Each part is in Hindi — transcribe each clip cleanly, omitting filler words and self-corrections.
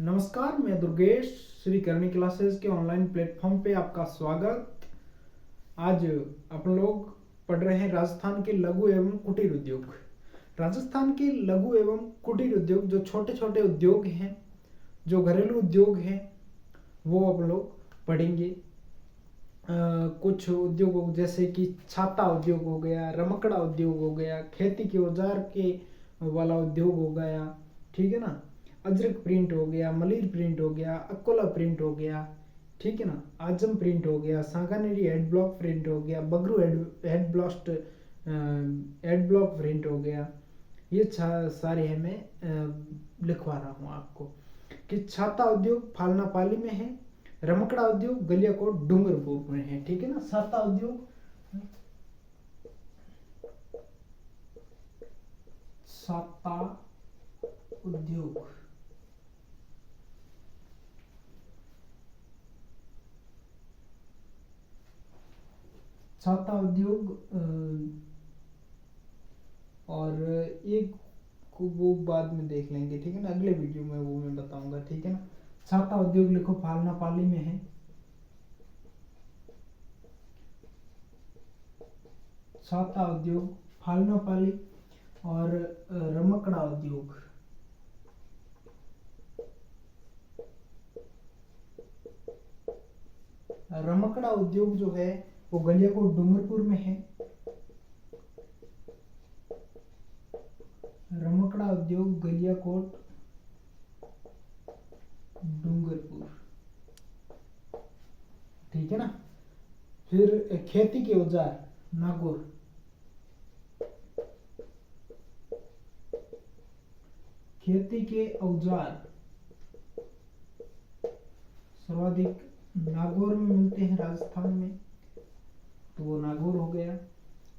नमस्कार, मैं दुर्गेश। श्री करणी क्लासेस के ऑनलाइन प्लेटफॉर्म पे आपका स्वागत। आज अपन लोग पढ़ रहे हैं राजस्थान के लघु एवं कुटीर उद्योग। राजस्थान के लघु एवं कुटीर उद्योग जो छोटे छोटे उद्योग हैं, जो घरेलू उद्योग हैं, वो अपन लोग पढ़ेंगे। कुछ उद्योग जैसे कि छाता उद्योग हो गया, रमकड़ा उद्योग हो गया, खेती के औजार के वाला उद्योग हो गया, ठीक है ना। अजरक प्रिंट हो गया, मलिर प्रिंट हो गया, अकोला प्रिंट हो गया, ठीक है ना। आजम प्रिंट हो गया, सांगानेरी हेड ब्लॉक प्रिंट हो गया, Bagru head blast head block print हो गया। ये सारे है मैं लिखवा रहा हूँ आपको कि छाता उद्योग फालना पाली में है, रमकड़ा उद्योग गलियाकोट डूंगरपुर में है, ठीक है ना। छाता उद्योग छाता उद्योग छाता उद्योग और एक को वो बाद में देख लेंगे, ठीक है ना। अगले वीडियो में वो मैं बताऊंगा, ठीक है ना। छाता उद्योग लिखो फालना पाली में है, छाता उद्योग फालना पाली। और रमकड़ा उद्योग रमकड़ा उद्योग जो है वो गलियाकोट डूंगरपुर में है। रमकड़ा उद्योग गलियाकोट डूंगरपुर, ठीक है ना। फिर खेती के औजार नागौर, खेती के औजार सर्वाधिक नागौर में मिलते हैं राजस्थान में, तो वो नागौर हो गया।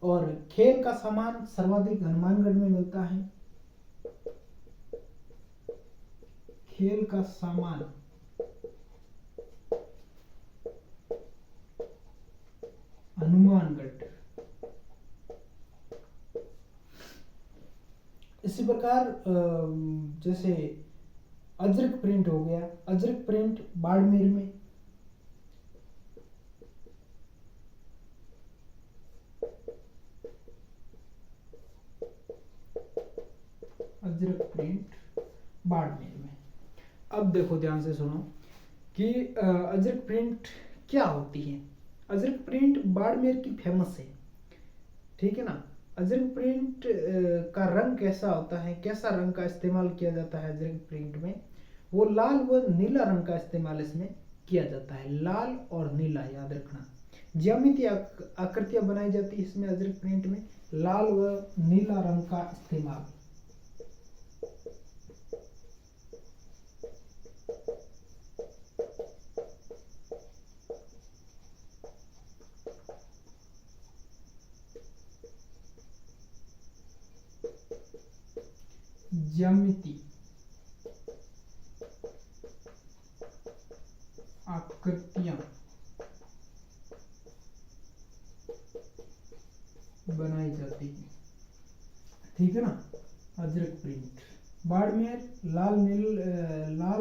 और खेल का सामान सर्वाधिक हनुमानगढ़ में मिलता है। खेल का सामान हनुमानगढ़। इसी प्रकार जैसे अजरक प्रिंट हो गया, अजरक प्रिंट बाड़मेर में, अजरक प्रिंट बाड़मेर में। अब देखो ध्यान से सुनो कि अजरक प्रिंट क्या होती है। अजरक प्रिंट बाड़मेर की फेमस है, ठीक है ना। अजरक प्रिंट का रंग कैसा होता है, कैसा रंग का इस्तेमाल किया जाता है अजरक प्रिंट में, वो लाल व नीला रंग का इस्तेमाल इसमें किया जाता है। लाल और नीला याद रखना। ज्यामितीय आकृतियां बनाई जाती है इसमें अजरक प्रिंट में, लाल व नीला रंग का इस्तेमाल। ज्यामिति आकृतियां बनाई जाती है, ठीक है ना। अजरक प्रिंट बाड़मेर लाल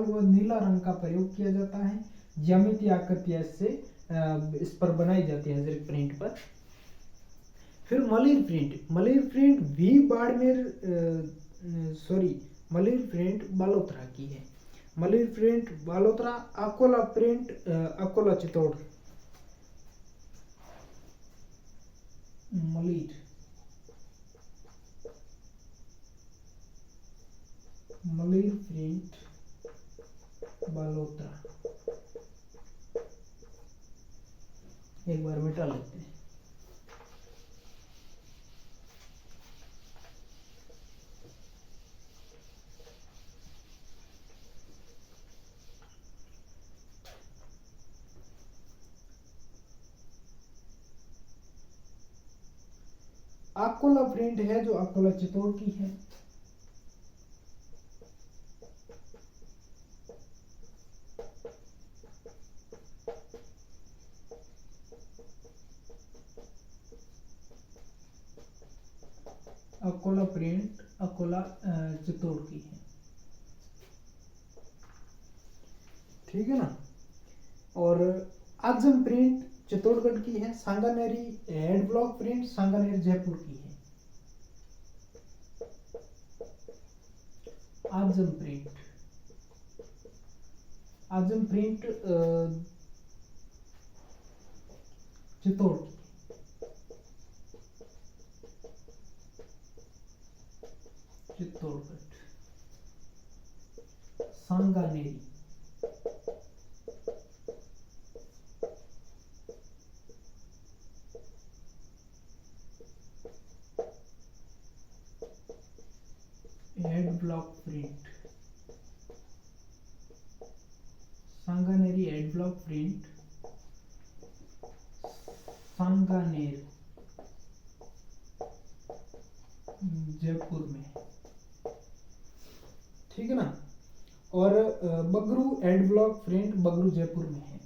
व नीला रंग का प्रयोग किया जाता है। ज्यामितीय आकृतियां इससे इस पर बनाई जाती है अजरक प्रिंट पर। फिर मलिर प्रिंट भी बाड़मेर मलिर प्रिंट बालोतरा की है। Malir print Balotra. Akola print Akola Chittor. Malir print Balotra, एक बार मिटा लेते हैं। अकोला प्रिंट है जो अकोला चित्तौड़ की है। अकोला प्रिंट अकोला चित्तौड़ की है। ठीक है ना। और आजम प्रिंट चित्तौड़गढ़ की है, Sanganeri head block print Sanganer Jaipur की है। आजम प्रिंट चित्तौड़ की, Chittorgarh. Sanganeri head block print, Sanganeri head block print Sanganer Jaipur में, ठीक है ना। और Bagru head block print Bagru Jaipur में है।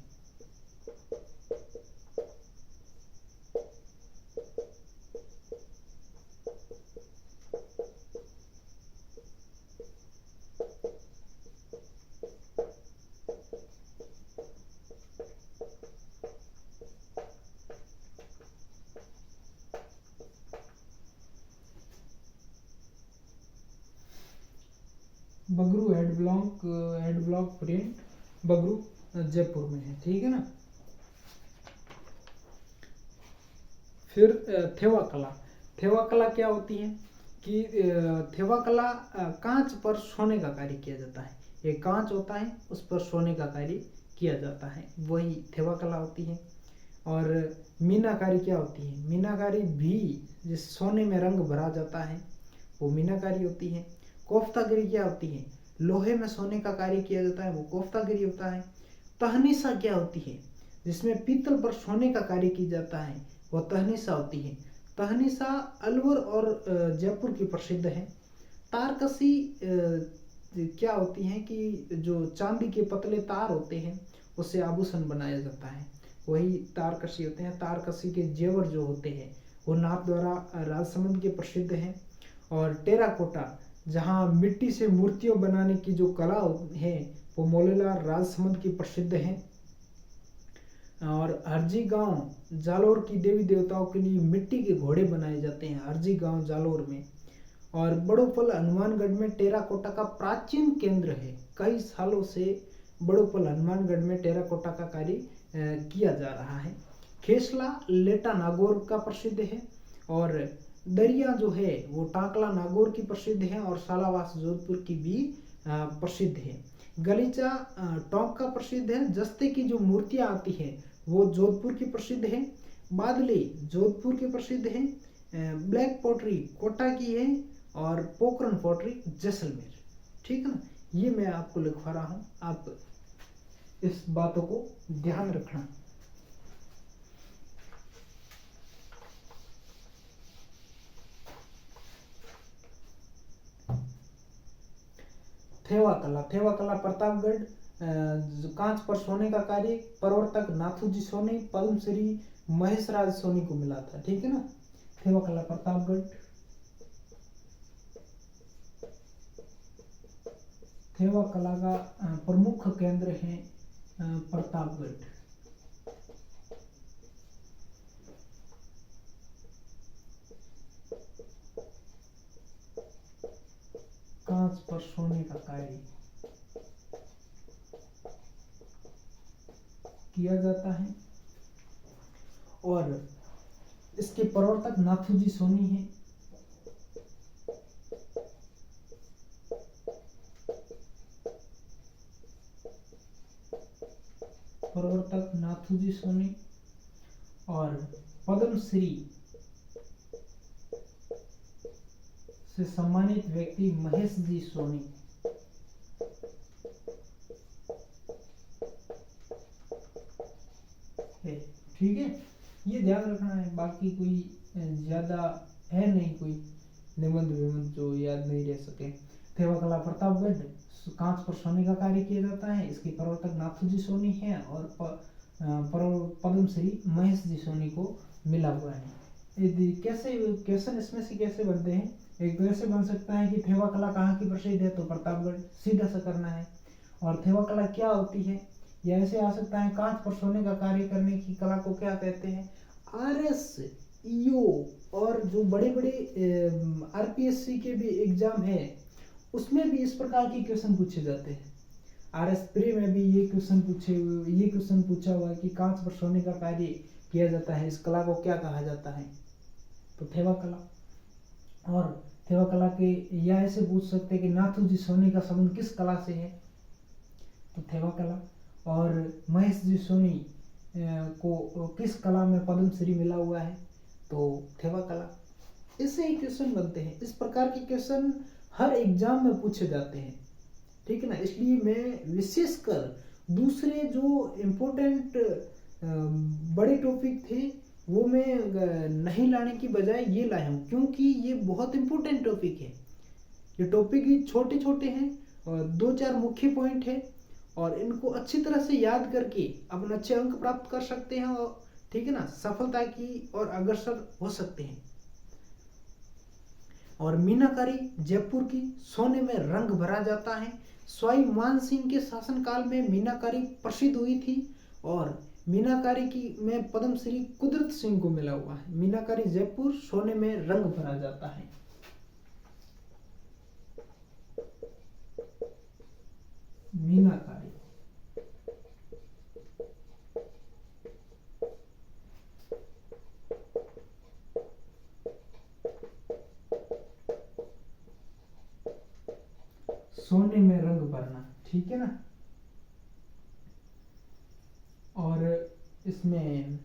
Bagru head block print Bagru Jaipur में है, ठीक है ना। फिर थेवा कला क्या होती है कि थेवा कला कांच पर सोने का कार्य किया जाता है। ये कांच होता है, उस पर सोने का कार्य किया जाता है, वही थेवा कला होती है। और मीनाकारी क्या होती है? मीनाकारी भी जिस सोने में रंग भरा जाता है वो मीनाकारी होती है। कोफ्तागिरी क्या होती है? लोहे में सोने का कार्य किया जाता है, वो कोफ्तागिरी होता है। तहनीसा क्या होती है? जिसमें पीतल पर सोने का कार्य किया जाता है, वो तहनीसा होती है। तहनीसा अलवर और जयपुर की प्रसिद्ध है। तारकसी क्या होती है कि जो चांदी के पतले तार होते हैं उससे आभूषण बनाया जाता है, वही तारकसी होते हैं। तारकसी के जेवर जो होते हैं वो नाप द्वारा राजसमंद के प्रसिद्ध हैं। और टेराकोटा, जहाँ मिट्टी से मूर्तियों बनाने की जो कला है वो मोलेला राजसमंद की प्रसिद्ध है। और हरजी गांव जालोर की देवी देवताओं के लिए मिट्टी के घोड़े बनाए जाते हैं हरजी गांव जालोर में। और बड़ोपल हनुमानगढ़ में टेराकोटा का प्राचीन केंद्र है। कई सालों से बड़ोपल हनुमानगढ़ में टेराकोटा का कार्य किया जा रहा है। खेसला लेटा नागौर का प्रसिद्ध है। और दरिया जो है वो टाकला नागौर की प्रसिद्ध है। और सालावास जोधपुर की भी प्रसिद्ध है। गलीचा टोंक का प्रसिद्ध है। जस्ते की जो मूर्तियां आती है वो जोधपुर की प्रसिद्ध है। बादली जोधपुर की प्रसिद्ध है। ब्लैक पॉटरी कोटा की है। और पोखरन पॉटरी जैसलमेर, ठीक है ना। ये मैं आपको लिखवा रहा हूँ, आप इस बातों को ध्यान रखना। थेवा कला प्रतापगढ़ कांच पर सोने का कार्य प्रवर्तक नाथूजी सोनी पद्मश्री महेश राज सोनी को मिला था, ठीक है ना। थेवा कला प्रतापगढ़, थेवा कला का प्रमुख केंद्र है प्रतापगढ़। कांच पर सोने का कार्य किया जाता है। और इसके प्रवर्तक नाथूजी सोनी हैं। प्रवर्तक नाथूजी सोनी। और पद्मश्री से सम्मानित व्यक्ति महेश जी सोनी। ठीक है, ये ध्यान रखना है। बाकी कोई ज्यादा है नहीं, कोई निबंध विबंध जो याद नहीं रह सके। थेवा कला प्रतापगढ़ कांच पर सोने का कार्य किया जाता है। इसके प्रवर्तक नाथूजी सोनी है। और पद्मश्री महेश जी सोनी को मिला हुआ है। कैसे क्वेश्चन इसमें से कैसे बनते हैं? एक तो ऐसे बन सकता है कि थेवा कला कहाँ की प्रसिद्ध है, तो प्रतापगढ़, सीधा सा करना है। और थेवा कला क्या होती है, या ऐसे आ सकता है कांच पर सोने का कार्य करने की कला को क्या कहते हैं। आरएस, ईओ और जो बड़े बड़े आरपीएससी के भी एग्जाम है उसमें भी इस प्रकार के क्वेश्चन पूछे जाते हैं। आरएस प्री में भी ये क्वेश्चन पूछा हुआ है कि कांच पर सोने का कार्य किया जाता है, इस कला को क्या कहा जाता है, तो थेवा कला। और थेवा कला के या ऐसे पूछ सकते हैं कि नाथूजी सोनी का संबंध किस कला से है, तो थेवा कला। और महेश जी सोनी को किस कला में पद्मश्री मिला हुआ है, तो थेवा कला। इससे ही क्वेश्चन बनते हैं। इस प्रकार के क्वेश्चन हर एग्जाम में पूछे जाते हैं, ठीक है ना। इसलिए मैं विशेषकर दूसरे जो इम्पोर्टेंट बड़े टॉपिक थे वो मैं नहीं लाने की बजाय ये लाया हूँ, क्योंकि ये बहुत इम्पोर्टेंट टॉपिक है। ये टॉपिक ही छोटे छोटे हैं और 2-4 मुख्य पॉइंट है, और इनको अच्छी तरह से याद करके अपन अच्छे अंक प्राप्त कर सकते हैं, और ठीक है ना, सफलता की और अग्रसर हो सकते हैं। और मीनाकारी जयपुर की सोने में रंग भरा जाता है। स्वाई मान सिंह के शासनकाल में मीनाकारी प्रसिद्ध हुई थी, और मीनाकारी की में पद्मश्री कुदरत सिंह को मिला हुआ है। मीनाकारी जयपुर सोने में रंग भरा जाता है। मीनाकारी सोने में रंग भरना, ठीक है ना। और इसमें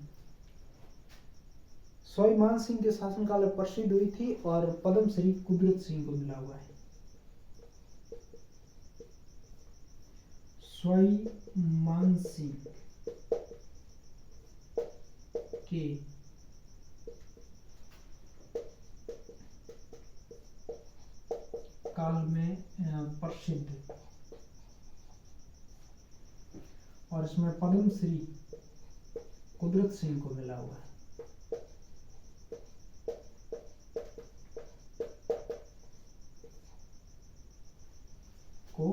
स्वाई मान सिंह के शासनकाल में प्रसिद्ध हुई थी, और पद्मश्री कुदरत सिंह को मिला हुआ है। स्वाई मान सिंह के काल में प्रसिद्ध, और इसमें पद्मश्री कुदरत सिंह को मिला हुआ है। को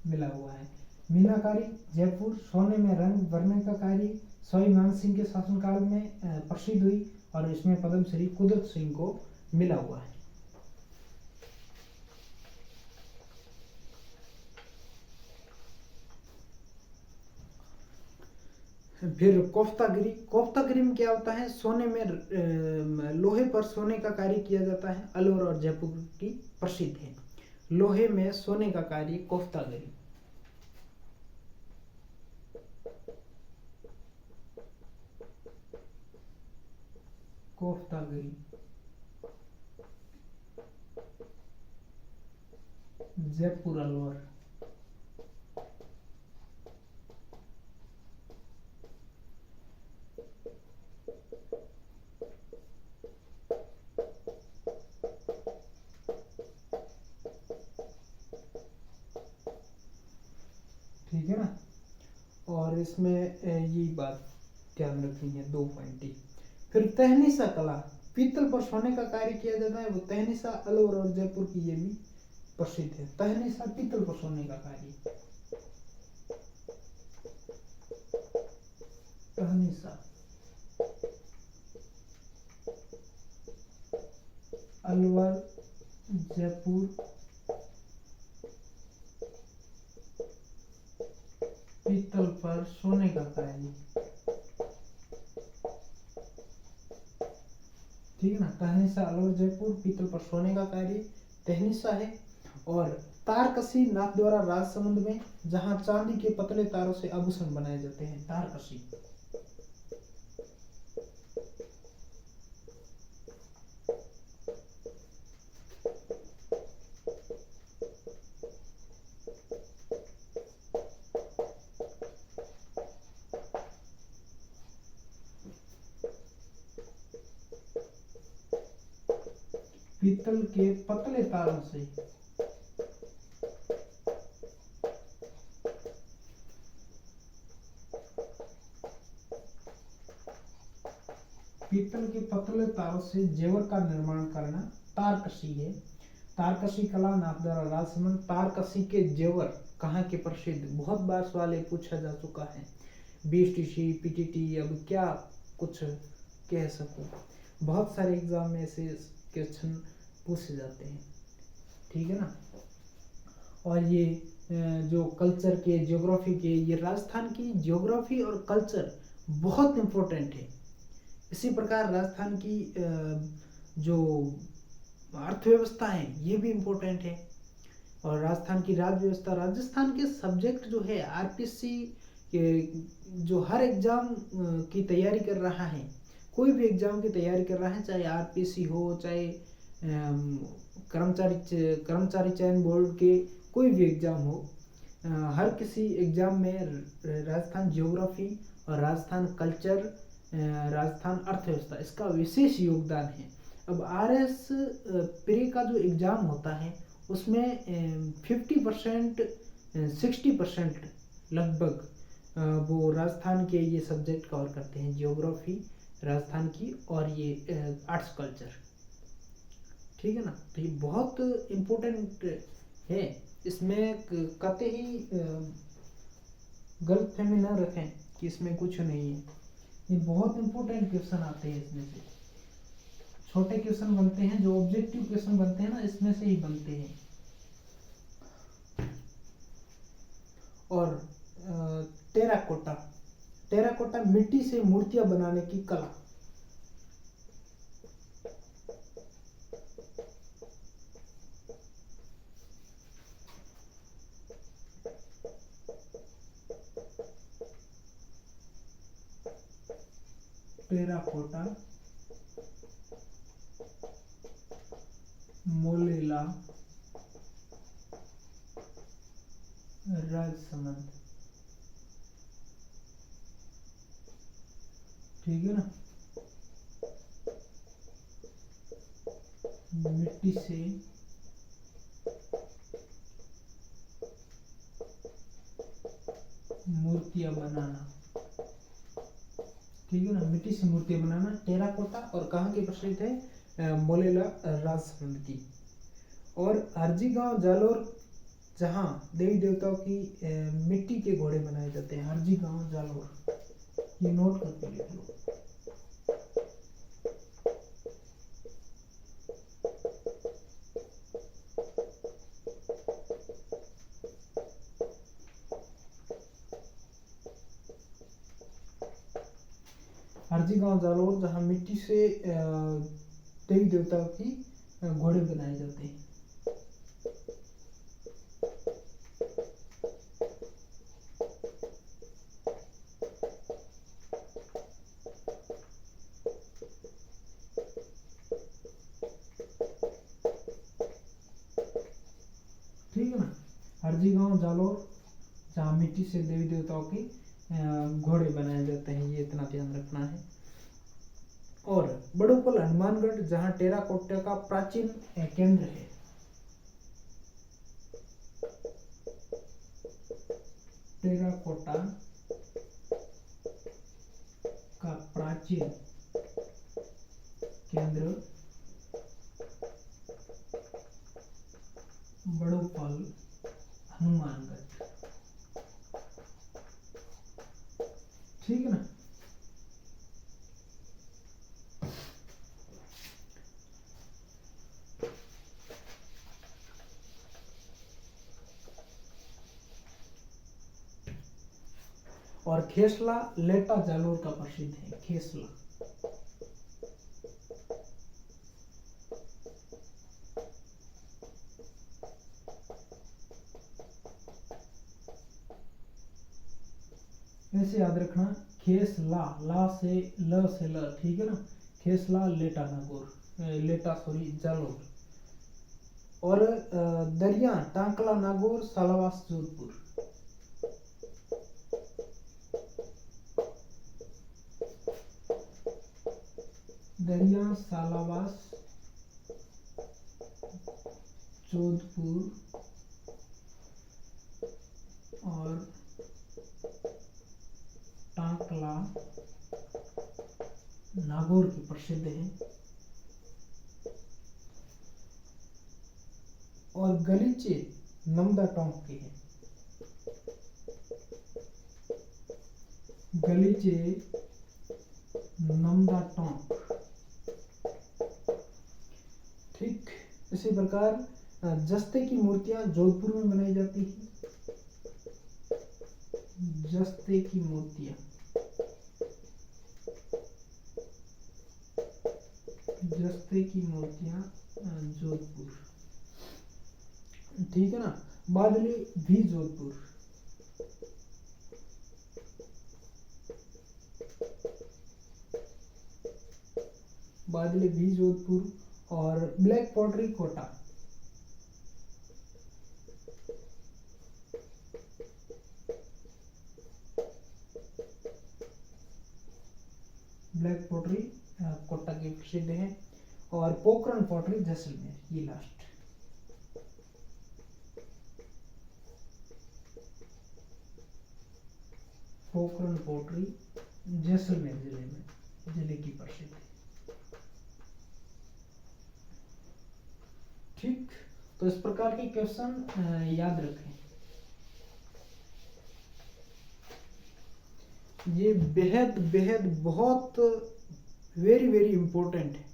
मिला हुआ है। मीनाकारी जयपुर सोने में रंग भरने का कार्य स्वाई मान सिंह के शासनकाल में प्रसिद्ध हुई, और इसमें पद्मश्री कुदरत सिंह को मिला हुआ है। फिर कोफ्तागिरी। कोफ्तागिरी में क्या होता है, सोने में लोहे पर सोने का कार्य किया जाता है। अलवर और जयपुर की प्रसिद्ध है। लोहे में सोने का कार्य कोफ्तागिरी। कोफ्तागिरी जयपुर अलवर। ठीक है ना। और इसमें ये बात ध्यान रखनी है, 2 पॉइंट ही। फिर तहनीसा कला, पीतल पर सोने का कार्य किया जाता है, वो तहनीसा अलवर और जयपुर की ये भी प्रसिद्ध है। तहनीसा पीतल पर सोने का कार्य। तहनीसा अलवर जयपुर पीतल पर सोने का कार्य, ठीक है ना। तहनीसा अलवर जयपुर पीतल पर सोने का कार्य तहनीसा है। और तारकसी नाथद्वारा राजसमंद में, जहां चांदी के पतले तारों से आभूषण बनाए जाते हैं। तारकसी। पीतल के पतले तारों से पीतल के पतले तारों से जेवर का निर्माण करना तारकसी है। तारकशी कला नाथद्वारा राजसमंद। तारकशी के जेवर कहाँ के प्रसिद्ध? बहुत बार सवाल ये पूछा जा चुका है। बीएसटीसी, पीटीटी, अब क्या कुछ कह सकूं, बहुत सारे एग्जाम में ऐसे क्वेश्चन पूछे जाते हैं, ठीक है ना। और ये जो कल्चर के, ज्योग्राफी के, ये राजस्थान की ज्योग्राफी और कल्चर बहुत इम्पोर्टेंट है। इसी प्रकार राजस्थान की जो अर्थव्यवस्था है ये भी इम्पोर्टेंट है। और राजस्थान की राज्य व्यवस्था, राजस्थान के सब्जेक्ट जो है आरपीसी के, जो हर एग्जाम की तैयारी कर रहा है, कोई भी एग्जाम की तैयारी कर रहा है, चाहे आरपीसी हो, चाहे कर्मचारी चयन बोर्ड के कोई भी एग्जाम हो, हर किसी एग्जाम में राजस्थान ज्योग्राफी और राजस्थान कल्चर, राजस्थान अर्थव्यवस्था, इसका विशेष योगदान है। अब आरएस प्री का जो एग्जाम होता है उसमें 50% 60% लगभग वो राजस्थान के ये सब्जेक्ट कवर करते हैं, ज्योग्राफी राजस्थान की और ये आर्ट्स कल्चर, ठीक है ना। तो ये बहुत इम्पोर्टेंट है, इसमें कतई ही गलतफहमी न रखें कि इसमें कुछ नहीं है। ये बहुत इम्पोर्टेंट क्वेश्चन आते हैं, इसमें से छोटे क्वेश्चन बनते हैं, जो ऑब्जेक्टिव क्वेश्चन बनते हैं ना, इसमें से ही बनते हैं। और टेराकोटा, टेराकोटा मिट्टी से मूर्तियां बनाने की कला। टेराकोटा, मोलेला, राजसमंद, ठीक है ना। मिट्टी से मूर्तियां बनाना, ठीक है ना, मिट्टी से मूर्तियां बनाना, टेराकोटा। और कहाँ की प्रसिद्ध है? मोलेला, राजसमंद की। और हरजी गांव जालोर, जहाँ देवी देवताओं की मिट्टी के घोड़े बनाए जाते हैं, हरजी गांव जालोर, ये नोट करके लिख लो। हरजी गांव जालोर, जहाँ मिट्टी से देवी देवताओं की घोड़े बनाए जाते हैं। ठीक है ना, हरजी गांव जालोर, जहाँ मिट्टी से देवी देवताओं की घोड़े बनाए जाते हैं, ये इतना ध्यान रखना है। और बड़ोपल हनुमानगढ़, जहाँ टेराकोटा का प्राचीन केंद्र है। टेराकोटा का प्राचीन केंद्र बड़ोपल हनुमानगढ़, ठीक है ना। और खेसला लेटा जालोर का प्रसिद्ध है, खेसला। ऐसे याद रखना, खेसला, ला से ल से ल, ठीक है ना। खेसला लेटा नागौर, लेटा सॉरी जालोर। और दरिया टांकला नागौर, सालावास जोधपुर। दरिया सालावास जोधपुर और टांकला नागौर की प्रसिद्ध है। और गलीचे नमदा टोंक के हैं। गलीचे नमदा टोंक। ठीक इसी प्रकार जस्ते की मूर्तियां जोधपुर में बनाई जाती हैं। जस्ते की मूर्तियां जोधपुर। ठीक है ना। बादली भी जोधपुर। बादली भी जोधपुर और black pottery Kota. Black pottery Kota की प्रसिद्ध है और पोखरण पॉटरी जैसलमेर ये लास्ट। पोखरण पॉटरी जैसलमेर जिले की प्रसिद्ध है। ठीक तो इस प्रकार के क्वेश्चन याद रखें। ये बेहद बेहद बहुत वेरी वेरी इंपॉर्टेंट है।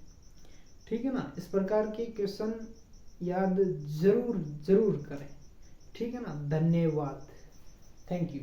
ठीक है ना। इस प्रकार के क्वेश्चन याद जरूर जरूर करें। ठीक है ना। धन्यवाद। Thank you.